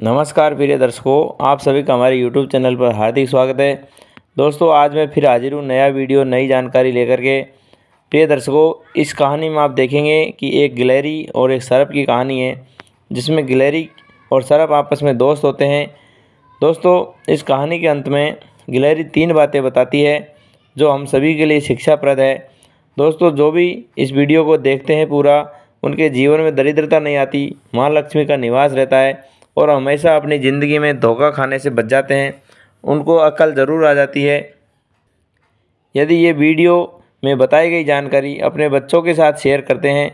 नमस्कार प्रिय दर्शकों, आप सभी का हमारे YouTube चैनल पर हार्दिक स्वागत है। दोस्तों, आज मैं फिर हाजिर हूँ नया वीडियो नई जानकारी लेकर के। प्रिय दर्शकों, इस कहानी में आप देखेंगे कि एक गिलहरी और एक सर्प की कहानी है, जिसमें गिलहरी और सर्प आपस में दोस्त होते हैं। दोस्तों, इस कहानी के अंत में गिलहरी 3 बातें बताती है जो हम सभी के लिए शिक्षाप्रद है। दोस्तों, जो भी इस वीडियो को देखते हैं पूरा, उनके जीवन में दरिद्रता नहीं आती, माँ लक्ष्मी का निवास रहता है और हमेशा अपनी ज़िंदगी में धोखा खाने से बच जाते हैं। उनको अक्ल ज़रूर आ जाती है। यदि ये वीडियो में बताई गई जानकारी अपने बच्चों के साथ शेयर करते हैं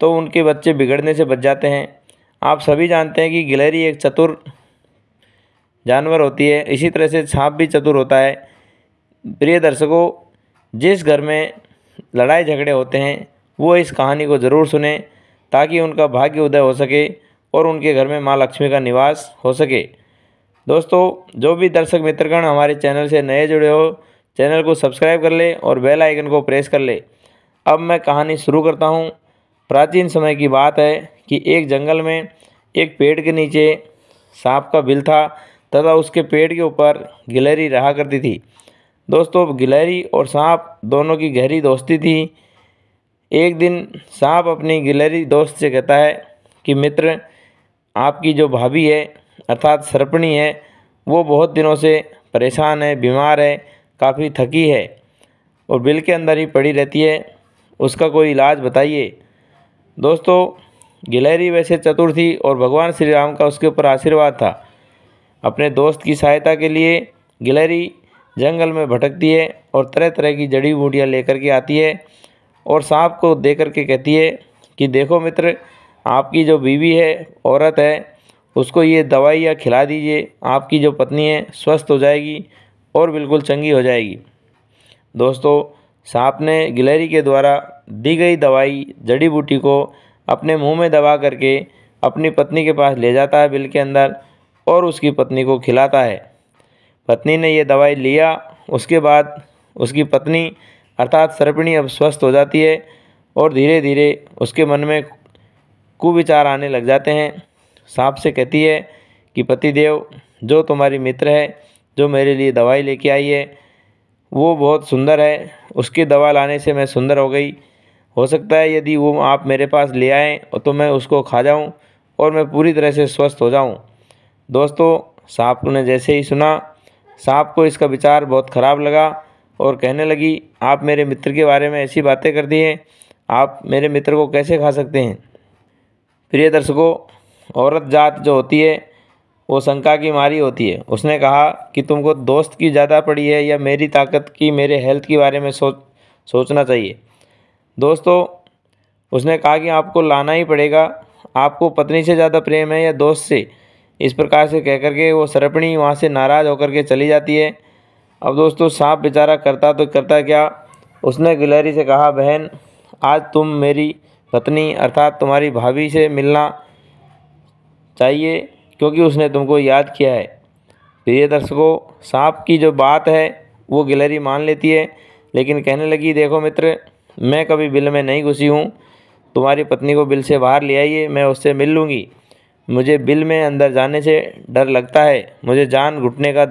तो उनके बच्चे बिगड़ने से बच जाते हैं। आप सभी जानते हैं कि गिलहरी एक चतुर जानवर होती है, इसी तरह से सांप भी चतुर होता है। प्रिय दर्शकों, जिस घर में लड़ाई झगड़े होते हैं वो इस कहानी को ज़रूर सुने ताकि उनका भाग्य उदय हो सके और उनके घर में माँ लक्ष्मी का निवास हो सके। दोस्तों, जो भी दर्शक मित्रगण हमारे चैनल से नए जुड़े हो, चैनल को सब्सक्राइब कर ले और बेल आइकन को प्रेस कर ले। अब मैं कहानी शुरू करता हूँ। प्राचीन समय की बात है कि एक जंगल में एक पेड़ के नीचे सांप का बिल था तथा उसके पेड़ के ऊपर गिलहरी रहा करती थी। दोस्तों, गिलहरी और सांप दोनों की गहरी दोस्ती थी। एक दिन सांप अपनी गिलहरी दोस्त से कहता है कि मित्र, आपकी जो भाभी है अर्थात सर्पणी है, वो बहुत दिनों से परेशान है, बीमार है, काफ़ी थकी है और बिल के अंदर ही पड़ी रहती है। उसका कोई इलाज बताइए। दोस्तों, गिलहरी वैसे चतुर थी और भगवान श्री राम का उसके ऊपर आशीर्वाद था। अपने दोस्त की सहायता के लिए गिलहरी जंगल में भटकती है और तरह तरह की जड़ी बूटियाँ लेकर के आती है और सांप को दे करके कहती है कि देखो मित्र, आपकी जो बीवी है, औरत है, उसको ये दवाइयाँ खिला दीजिए। आपकी जो पत्नी है स्वस्थ हो जाएगी और बिल्कुल चंगी हो जाएगी। दोस्तों, सांप ने गिलहरी के द्वारा दी गई दवाई जड़ी बूटी को अपने मुंह में दबा करके अपनी पत्नी के पास ले जाता है बिल के अंदर और उसकी पत्नी को खिलाता है। पत्नी ने ये दवाई लिया, उसके बाद उसकी पत्नी अर्थात सर्पिणी अब स्वस्थ हो जाती है और धीरे धीरे उसके मन में कुविचार आने लग जाते हैं। सांप से कहती है कि पतिदेव, जो तुम्हारी मित्र है, जो मेरे लिए दवाई लेके आई है, वो बहुत सुंदर है। उसकी दवा लाने से मैं सुंदर हो गई। हो सकता है यदि वो आप मेरे पास ले आएँ तो मैं उसको खा जाऊं और मैं पूरी तरह से स्वस्थ हो जाऊं। दोस्तों, सांप ने जैसे ही सुना, सांप को इसका विचार बहुत ख़राब लगा और कहने लगी, आप मेरे मित्र के बारे में ऐसी बातें करती हैं, आप मेरे मित्र को कैसे खा सकते हैं। प्रिय दर्शकों, औरत जात जो होती है वो शंका की मारी होती है। उसने कहा कि तुमको दोस्त की ज़्यादा पड़ी है या मेरी ताकत की, मेरे हेल्थ के बारे में सोचना चाहिए। दोस्तों, उसने कहा कि आपको लाना ही पड़ेगा। आपको पत्नी से ज़्यादा प्रेम है या दोस्त से। इस प्रकार से कह करके वो सर्पणी वहाँ से नाराज़ होकर के चली जाती है। अब दोस्तों, सांप बेचारा करता तो करता क्या, उसने गिलहरी से कहा, बहन, आज तुम मेरी पत्नी अर्थात तुम्हारी भाभी से मिलना चाहिए क्योंकि उसने तुमको याद किया है। प्रिय दर्शकों, सांप की जो बात है वो गिलहरी मान लेती है, लेकिन कहने लगी, देखो मित्र, मैं कभी बिल में नहीं घुसी हूँ। तुम्हारी पत्नी को बिल से बाहर ले आइए, मैं उससे मिल लूँगी। मुझे बिल में अंदर जाने से डर लगता है, मुझे जान घुटने का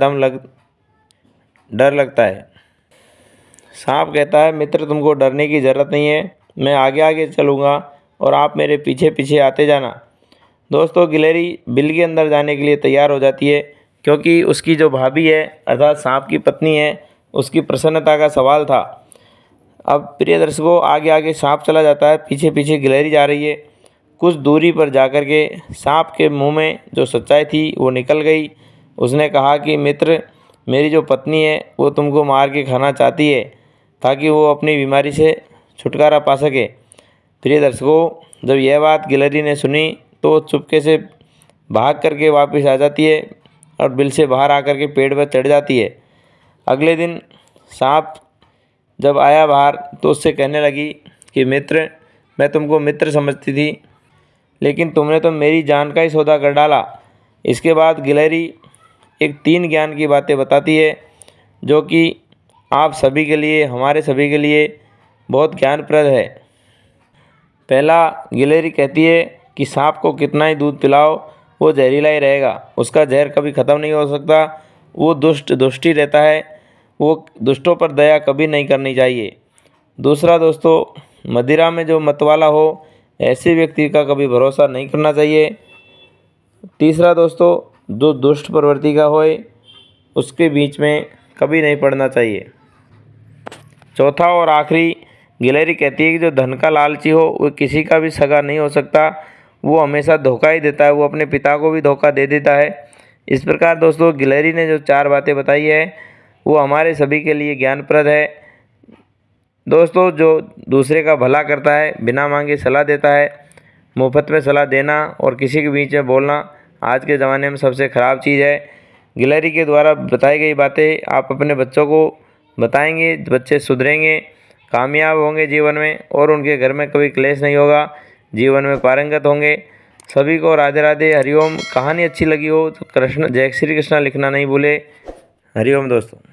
डर लगता है। सांप कहता है, मित्र, तुमको डरने की ज़रूरत नहीं है, मैं आगे आगे चलूँगा और आप मेरे पीछे पीछे आते जाना। दोस्तों, गिलहरी बिल के अंदर जाने के लिए तैयार हो जाती है क्योंकि उसकी जो भाभी है अर्थात सांप की पत्नी है, उसकी प्रसन्नता का सवाल था। अब प्रिय दर्शकों, आगे आगे सांप चला जाता है, पीछे पीछे गिलहरी जा रही है। कुछ दूरी पर जाकर के सांप के मुंह में जो सच्चाई थी वो निकल गई। उसने कहा कि मित्र, मेरी जो पत्नी है वो तुमको मार के खाना चाहती है ताकि वो अपनी बीमारी से छुटकारा पा सके। प्रिय दर्शकों, जब यह बात गिलहरी ने सुनी तो चुपके से भाग करके वापस आ जाती है और बिल से बाहर आकर के पेड़ पर चढ़ जाती है। अगले दिन सांप जब आया बाहर तो उससे कहने लगी कि मित्र, मैं तुमको मित्र समझती थी, लेकिन तुमने तो मेरी जान का ही सौदा कर डाला। इसके बाद गिलहरी एक 3 ज्ञान की बातें बताती है जो कि आप सभी के लिए, हमारे सभी के लिए बहुत ज्ञानप्रद है। पहला, गिलहरी कहती है कि सांप को कितना ही दूध पिलाओ वो जहरीला ही रहेगा, उसका जहर कभी ख़त्म नहीं हो सकता। वो दुष्ट ही रहता है, वो दुष्टों पर दया कभी नहीं करनी चाहिए। दूसरा दोस्तों, मदिरा में जो मतवाला हो, ऐसे व्यक्ति का कभी भरोसा नहीं करना चाहिए। तीसरा दोस्तों, जो दुष्ट प्रवृत्ति का होए, उसके बीच में कभी नहीं पड़ना चाहिए। चौथा और आखिरी, गिलहरी कहती है कि जो धन का लालची हो वो किसी का भी सगा नहीं हो सकता, वो हमेशा धोखा ही देता है, वो अपने पिता को भी धोखा दे देता है। इस प्रकार दोस्तों गिलहरी ने जो 4 बातें बताई है वो हमारे सभी के लिए ज्ञानप्रद है। दोस्तों, जो दूसरे का भला करता है, बिना मांगे सलाह देता है, मुफ्त में सलाह देना और किसी के बीच में बोलना आज के ज़माने में सबसे ख़राब चीज़ है। गिलहरी के द्वारा बताई गई बातें आप अपने बच्चों को बताएंगे, बच्चे सुधरेंगे, कामयाब होंगे जीवन में और उनके घर में कभी क्लेश नहीं होगा, जीवन में पारंगत होंगे। सभी को राधे राधे, हरिओम। कहानी अच्छी लगी हो तो कृष्ण जय श्री कृष्णा लिखना नहीं भूले। हरिओम दोस्तों।